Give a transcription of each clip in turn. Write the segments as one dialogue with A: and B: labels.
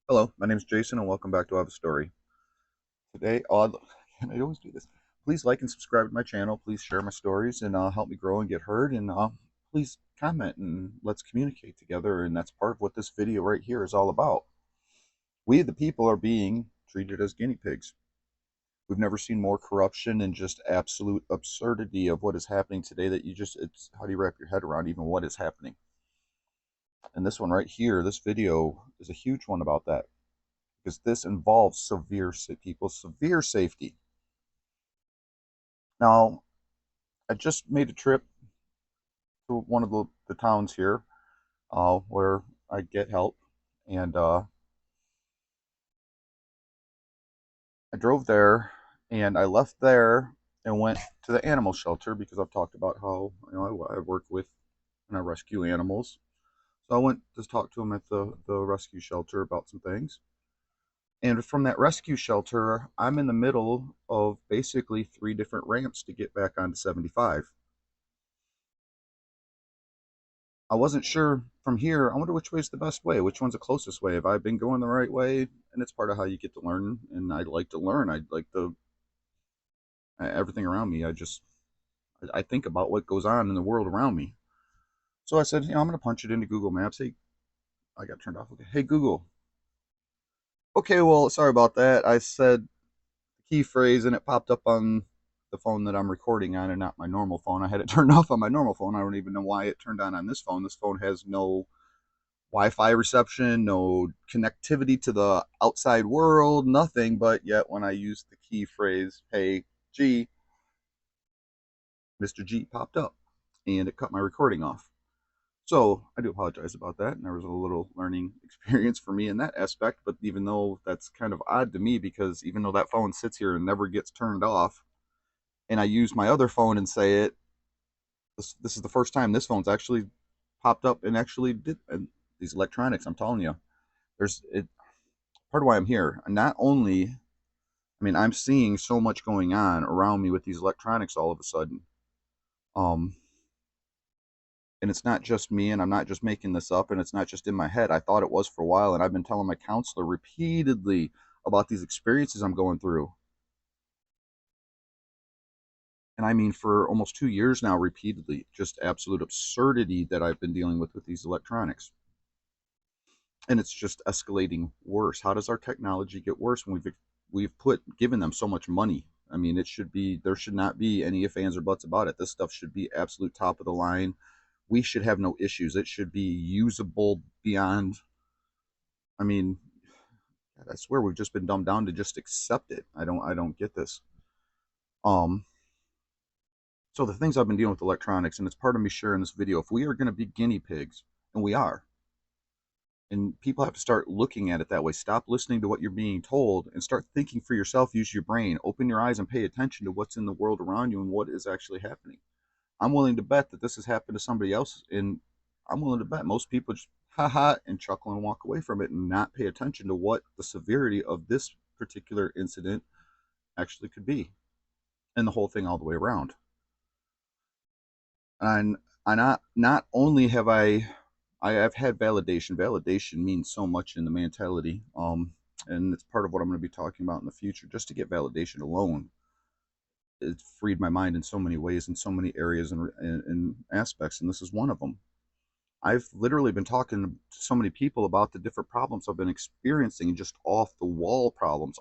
A: Hello, my name is Jason, and welcome back to I Have a Story. Today, and I always do this. Please like and subscribe to my channel. Please share my stories and help me grow and get heard. And please comment and let's communicate together. And that's part of what this video right here is all about. We, the people, are being treated as guinea pigs. We've never seen more corruption and just absolute absurdity of what is happening today that it's how do you wrap your head around even what is happening? And this one right here, this video is a huge one about that because this involves people's severe safety. Now, I just made a trip to one of the towns here where I get help, and I drove there, and I left there and went to the animal shelter because I've talked about how I work with and I rescue animals. So I went to talk to them at the rescue shelter about some things. And from that rescue shelter, I'm in the middle of basically three different ramps to get back onto 75. I wasn't sure from here. I wonder which way is the best way. Which one's the closest way? Have I been going the right way? And it's part of how you get to learn. And I like to learn. I like the everything around me. I think about what goes on in the world around me. So I said, I'm going to punch it into Google Maps. Hey, I got turned off. Okay. Hey Google. Okay, well, sorry about that. I said the key phrase and it popped up on the phone that I'm recording on and not my normal phone. I had it turned off on my normal phone. I don't even know why it turned on this phone. This phone has no Wi-Fi reception, no connectivity to the outside world, nothing. But yet, when I used the key phrase "Hey G," Mr. G popped up, and it cut my recording off. So I do apologize about that, and there was a little learning experience for me in that aspect. But even though that's kind of odd to me, because even though that phone sits here and never gets turned off, and I use my other phone and say it, this is the first time this phone's actually popped up and actually did. And these electronics, I'm telling you, there's it part of why I'm here. And not only, I'm seeing so much going on around me with these electronics all of a sudden. Um, and it's not just me, and I'm not just making this up, and it's not just in my head. I thought it was for a while, and I've been telling my counselor repeatedly about these experiences I'm going through. And I mean, for almost 2 years now, repeatedly, just absolute absurdity that I've been dealing with these electronics. And it's just escalating worse. How does our technology get worse when we've given them so much money? I mean, there should not be any ifs, ands, or buts about it. This stuff should be absolute top of the line. We should have no issues. It should be usable beyond. I mean, I swear we've just been dumbed down to just accept it. I don't get this. Um, so the things I've been dealing with electronics, and it's part of me sharing this video. If we are going to be guinea pigs, and we are, and people have to start looking at it that way. Stop listening to what you're being told and start thinking for yourself. Use your brain, open your eyes, and pay attention to what's in the world around you and what is actually happening. I'm willing to bet that this has happened to somebody else, and I'm willing to bet most people just ha ha and chuckle and walk away from it and not pay attention to what the severity of this particular incident actually could be, and the whole thing all the way around. And I not only have I've had validation. Validation means so much in the mentality. And it's part of what I'm going to be talking about in the future. Just to get validation alone, it freed my mind in so many ways, in so many areas and aspects, and this is one of them. I've literally been talking to so many people about the different problems I've been experiencing, just off the wall problems.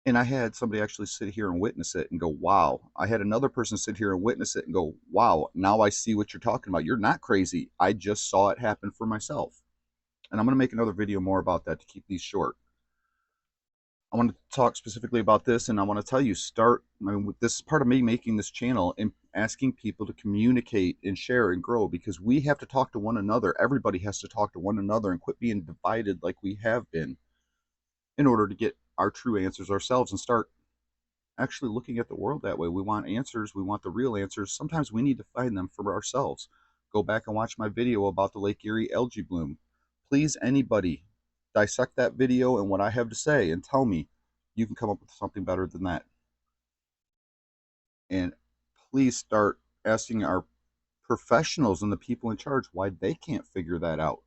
A: And I had somebody actually sit here and witness it and go, wow. I had another person sit here and witness it and go, wow, now I see what you're talking about. You're not crazy. I just saw it happen for myself. And I'm going to make another video more about that to keep these short. I want to talk specifically about this, and I want to tell you, this is part of me making this channel and asking people to communicate and share and grow, because we have to talk to one another. Everybody has to talk to one another and quit being divided like we have been in order to get our true answers ourselves and start actually looking at the world that way. We want answers. We want the real answers. Sometimes we need to find them for ourselves. Go back and watch my video about the Lake Erie algae bloom. Please, anybody, dissect that video and what I have to say and tell me you can come up with something better than that. And please start asking our professionals and the people in charge why they can't figure that out.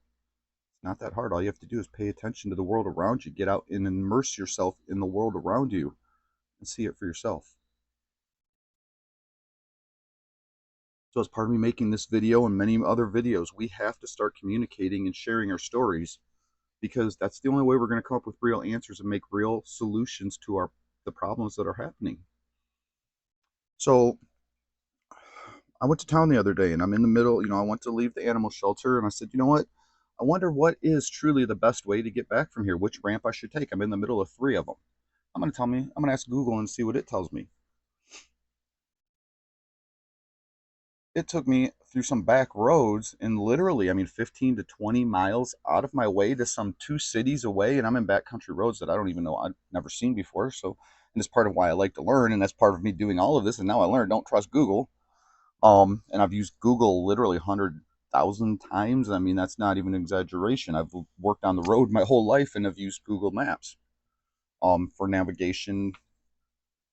A: Not that hard. All you have to do is pay attention to the world around you, get out and immerse yourself in the world around you and see it for yourself. So as part of me making this video and many other videos, we have to start communicating and sharing our stories, because that's the only way we're going to come up with real answers and make real solutions to the problems that are happening. So I went to town the other day and I'm in the middle, I went to leave the animal shelter and I said, you know what? I wonder what is truly the best way to get back from here, which ramp I should take. I'm in the middle of three of them. I'm going to ask Google and see what it tells me. It took me through some back roads and literally, 15 to 20 miles out of my way to some two cities away. And I'm in backcountry roads that I don't even know, I've never seen before. So, and it's part of why I like to learn. And that's part of me doing all of this. And now I learned, don't trust Google. And I've used Google literally 100,000 times. That's not even an exaggeration. I've worked on the road my whole life and have used Google Maps, for navigation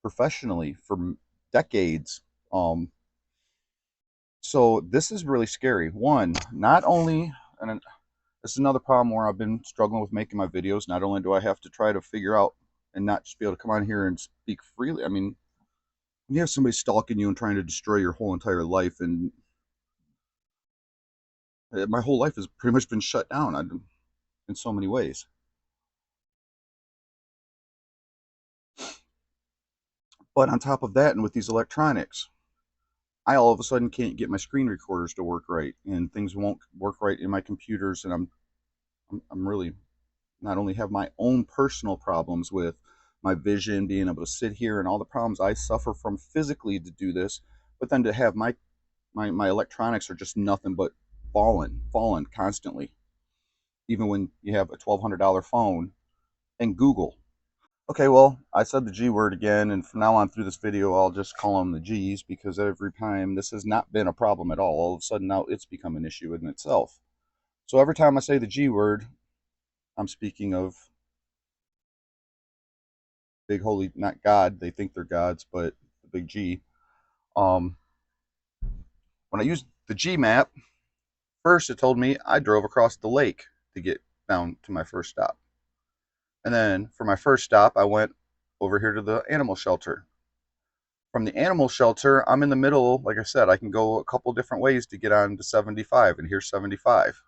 A: professionally for decades. So this is really scary. One, not only, and this is another problem where I've been struggling with making my videos. Not only do I have to try to figure out and not just be able to come on here and speak freely. When you have somebody stalking you and trying to destroy your whole entire life, and my whole life has pretty much been shut down in so many ways. But on top of that, and with these electronics, I all of a sudden can't get my screen recorders to work right, and things won't work right in my computers, and I'm really not only have my own personal problems with my vision, being able to sit here, and all the problems I suffer from physically to do this, but then to have my electronics are just nothing but falling constantly. Even when you have a $1,200 phone and Google. Okay, well, I said the G word again, and from now on through this video, I'll just call them the G's, because every time this has not been a problem at all. All of a sudden now it's become an issue in itself. So every time I say the G word, I'm speaking of big holy, not God, they think they're gods, but the big G. Um, when I used the G map, first it told me I drove across the lake to get down to my first stop. And then for my first stop, I went over here to the animal shelter. From the animal shelter, I'm in the middle. Like I said, I can go a couple different ways to get on to 75, and here's 75.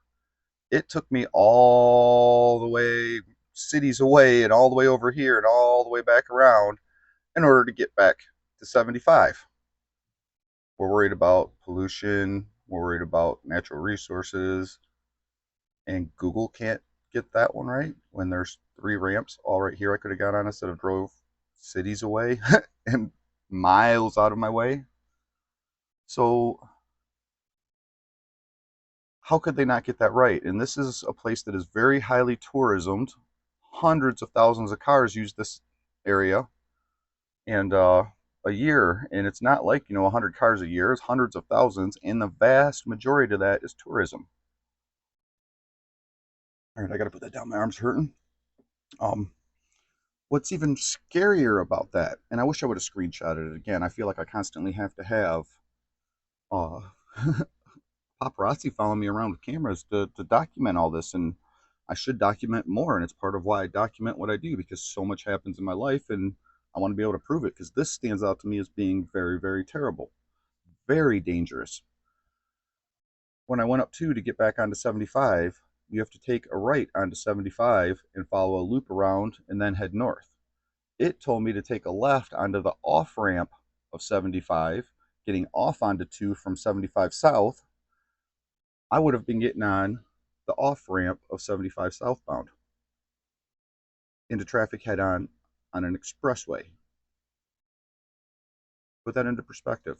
A: It took me all the way, cities away, and all the way over here, and all the way back around in order to get back to 75. We're worried about pollution, we're worried about natural resources, and Google can't get that one right when there's three ramps all right here I could have got on instead of drove cities away and miles out of my way. So how could they not get that right? And this is a place that is very highly tourismed. Hundreds of thousands of cars use this area, and a year, and it's not like 100 cars a year. It's hundreds of thousands, and the vast majority of that is tourism. All right, I got to put that down. My arm's hurting. Um, what's even scarier about that, and I wish I would have screenshotted it again. I feel like I constantly have to have uh, paparazzi following me around with cameras to document all this, and I should document more, and it's part of why I document what I do, because so much happens in my life, and I want to be able to prove it, because this stands out to me as being very, very terrible, very dangerous. When I went up to get back onto 75, you have to take a right onto 75 and follow a loop around and then head north. It told me to take a left onto the off ramp of 75, getting off onto 2 from 75 south. I would have been getting on the off ramp of 75 southbound into traffic head on an expressway. Put that into perspective.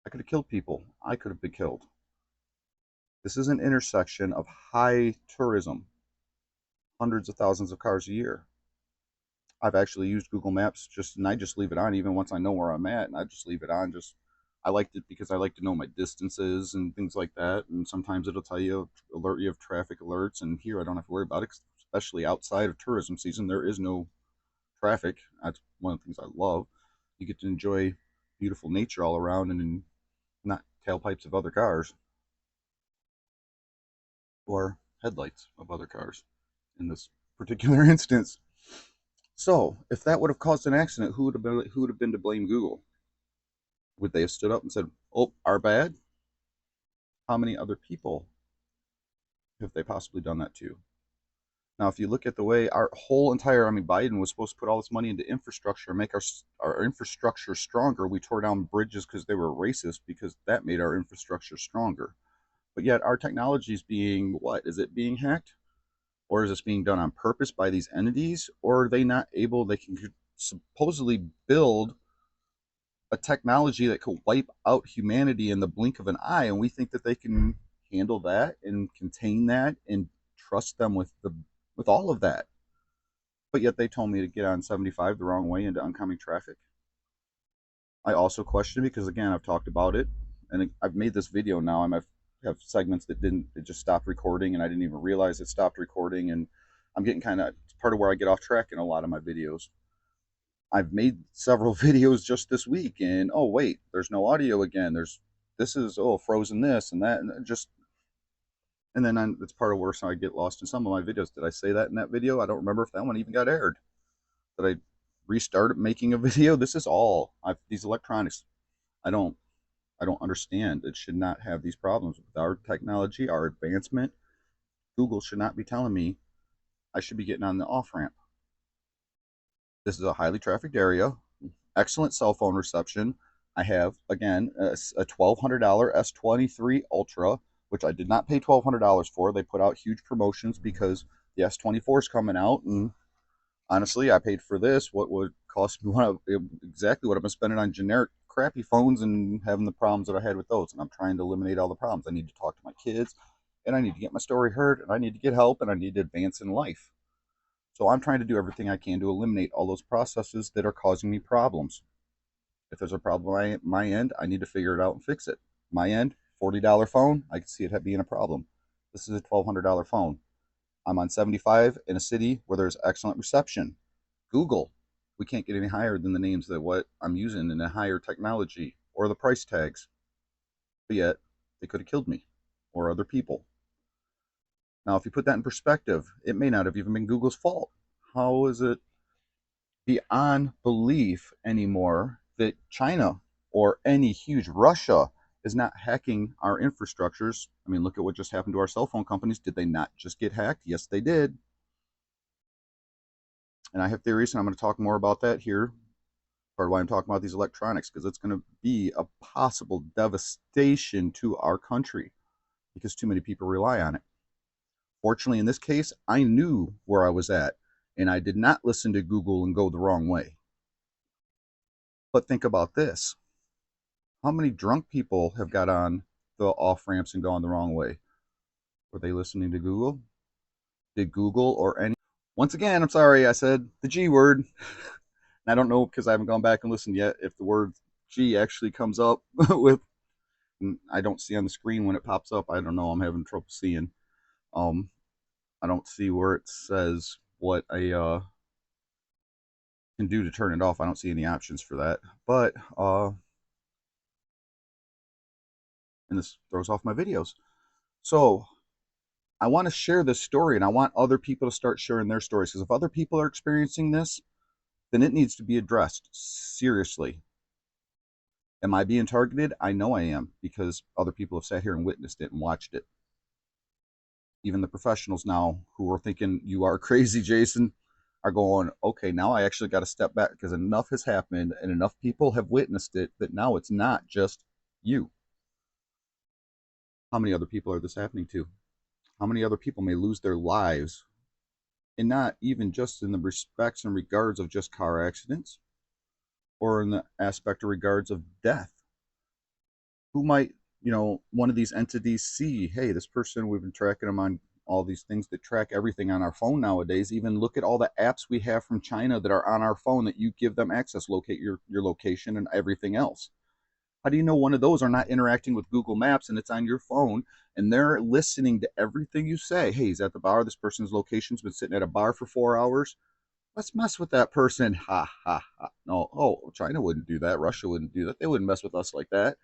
A: I could have killed people. I could have been killed. This is an intersection of high tourism, hundreds of thousands of cars a year. I've actually used Google Maps and I just leave it on even once I know where I'm at, and I just leave it on. I liked it because I like to know my distances and things like that. And sometimes it'll tell you, alert you of traffic alerts. And here I don't have to worry about it, especially outside of tourism season. There is no traffic. That's one of the things I love. You get to enjoy beautiful nature all around and not tailpipes of other cars. or headlights of other cars in this particular instance. So, if that would have caused an accident, who would have been to blame Google? Would they have stood up and said, "Oh, our bad"? How many other people have they possibly done that to? Now, if you look at the way our whole entire, I mean, Biden was supposed to put all this money into infrastructure, make our infrastructure stronger. We tore down bridges because they were racist, because that made our infrastructure stronger. But yet, our technology is being what? Is it being hacked? Or is this being done on purpose by these entities? Or are they not able, they can supposedly build a technology that could wipe out humanity in the blink of an eye, and we think that they can handle that and contain that and trust them with all of that. But yet they told me to get on 75 the wrong way into oncoming traffic. I also question, because again, I've talked about it, and I've made this video now. I have segments that didn't, it just stopped recording, and I didn't even realize it stopped recording. And I'm getting kind of, it's part of where I get off track in a lot of my videos. I've made several videos just this week, and oh wait, there's no audio again. This is, oh, frozen this and that, and just, and then it's part of where I get lost in some of my videos. Did I say that in that video? I don't remember if that one even got aired. Did I restart making a video? This is all these electronics. I don't I don't understand. It should not have these problems with our technology, our advancement. Google should not be telling me I should be getting on the off ramp. This is a highly trafficked area, excellent cell phone reception. I have, again, a $1,200 S23 Ultra, which I did not pay $1,200 for. They put out huge promotions because the S24 is coming out, and honestly, I paid for this what would cost me exactly what I've been spending on generic crappy phones and having the problems that I had with those. And I'm trying to eliminate all the problems. I need to talk to my kids, and I need to get my story heard, and I need to get help, and I need to advance in life. So I'm trying to do everything I can to eliminate all those processes that are causing me problems. If there's a problem on my end, I need to figure it out and fix it. My end, $40 phone, I can see it being a problem. This is a $1,200 phone. I'm on 75 in a city where there's excellent reception. Google, we can't get any higher than the names that what I'm using in a higher technology or the price tags. But yet, they could have killed me or other people. Now, if you put that in perspective, it may not have even been Google's fault. How is it beyond belief anymore that China or any huge Russia is not hacking our infrastructures? I mean, look at what just happened to our cell phone companies. Did they not just get hacked? Yes, they did. And I have theories, and I'm going to talk more about that here. Part of why I'm talking about these electronics, because it's going to be a possible devastation to our country because too many people rely on it. Fortunately, in this case, I knew where I was at, and I did not listen to Google and go the wrong way. But think about this. How many drunk people have got on the off ramps and gone the wrong way? Were they listening to Google? Did Google or any... Once again, I'm sorry, I said the G word. I don't know, because I haven't gone back and listened yet, if the word G actually comes up with... I don't see on the screen when it pops up. I don't know. I'm having trouble seeing. I don't see where it says what I can do to turn it off. I don't see any options for that. But and this throws off my videos. So I want to share this story, and I want other people to start sharing their stories, because if other people are experiencing this, then it needs to be addressed seriously. Am I being targeted? I know I am, because other people have sat here and witnessed it and watched it. Even the professionals now who are thinking you are crazy, Jason, are going, okay, now I actually got to step back, because enough has happened and enough people have witnessed it that now it's not just you. How many other people are this happening to? How many other people may lose their lives, and not even just in the respects and regards of just car accidents, or in the aspect of regards of death? Who might, one of these entities see, hey, this person, we've been tracking them on all these things that track everything on our phone nowadays. Even look at all the apps we have from China that are on our phone that you give them access, locate your location and everything else. How do you know one of those are not interacting with Google Maps and it's on your phone and they're listening to everything you say? Hey, he's at the bar. This person's location's been sitting at a bar for 4 hours. Let's mess with that person. Ha, ha, ha. No, oh, China wouldn't do that. Russia wouldn't do that. They wouldn't mess with us like that.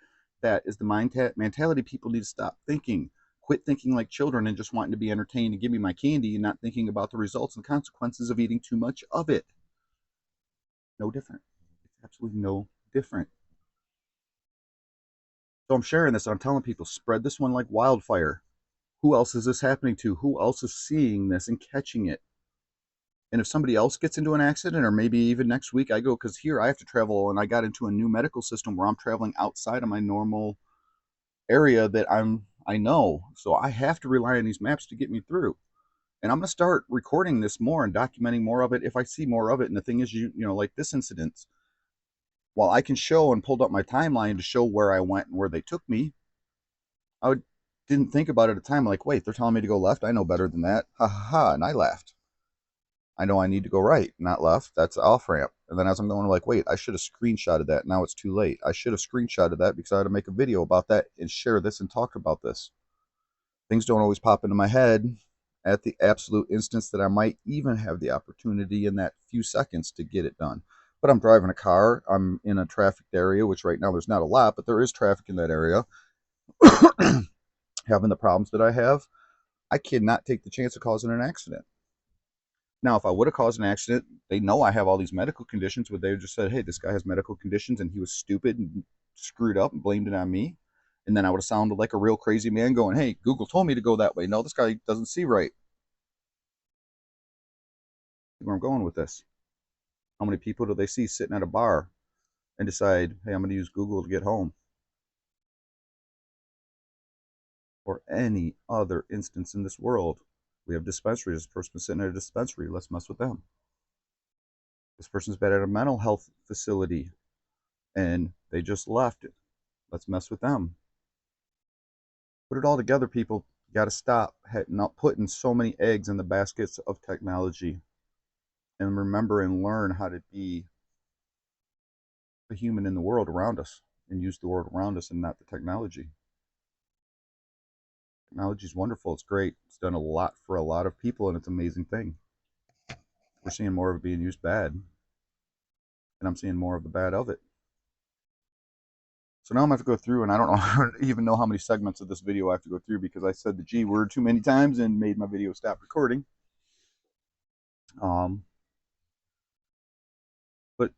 A: That is the mentality people need to stop thinking. Quit thinking like children and just wanting to be entertained and give me my candy and not thinking about the results and consequences of eating too much of it. No different. It's absolutely no different. So I'm sharing this and I'm telling people, spread this one like wildfire. Who else is this happening to? Who else is seeing this and catching it? And if somebody else gets into an accident, or maybe even next week I go, because here I have to travel and I got into a new medical system where I'm traveling outside of my normal area that I know. So I have to rely on these maps to get me through. And I'm going to start recording this more and documenting more of it if I see more of it. And the thing is, like this incident, while I can show and pulled up my timeline to show where I went and where they took me, I didn't think about it at the time. Like, wait, they're telling me to go left. I know better than that. Ha ha ha. And I laughed. I know I need to go right, not left. That's off ramp. And then as I'm going, like, wait, I should have screenshotted that. Now it's too late. I should have screenshotted that because I had to make a video about that and share this and talk about this. Things don't always pop into my head at the absolute instance that I might even have the opportunity in that few seconds to get it done. But I'm driving a car. I'm in a trafficked area, which right now there's not a lot, but there is traffic in that area. Having the problems that I have, I cannot take the chance of causing an accident. Now, if I would have caused an accident, they know I have all these medical conditions, but they just said, hey, this guy has medical conditions and he was stupid and screwed up and blamed it on me. And then I would have sounded like a real crazy man going, hey, Google told me to go that way. No, this guy doesn't see right. Where I'm going with this. How many people do they see sitting at a bar and decide, hey, I'm going to use Google to get home? Or any other instance in this world. We have dispensaries. This person's sitting at a dispensary. Let's mess with them. This person's been at a mental health facility and they just left it. Let's mess with them. Put it all together, people. You got to stop not putting so many eggs in the baskets of technology and remember and learn how to be a human in the world around us and use the world around us and not the technology. Technology is wonderful. It's great. It's done a lot for a lot of people and it's an amazing thing. We're seeing more of it being used bad, and I'm seeing more of the bad of it. So now I'm going to have to go through, and I don't even know how many segments of this video I have to go through because I said the G word too many times and made my video stop recording. But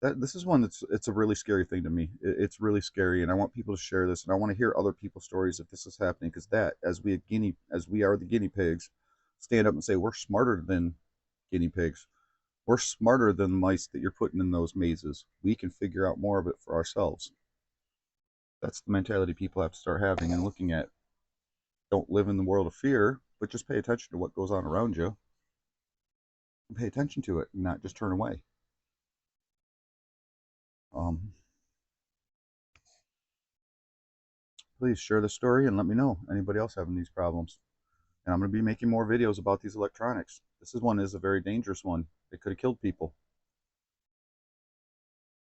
A: this is one it's a really scary thing to me. It's really scary, and I want people to share this, and I want to hear other people's stories if this is happening, because that as we are the guinea pigs, stand up and say we're smarter than guinea pigs. We're smarter than mice that you're putting in those mazes. We can figure out more of it for ourselves. That's the mentality people have to start having and looking at. Don't live in the world of fear, but just pay attention to what goes on around you. And pay attention to it, and not just turn away. Please share the story and let me know anybody else having these problems. And I'm going to be making more videos about these electronics. This is a very dangerous one. It could have killed people.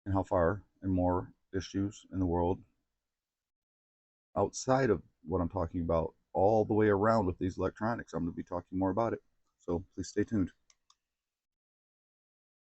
A: And how far and more issues in the world outside of what I'm talking about all the way around with these electronics. I'm going to be talking more about it. So please stay tuned.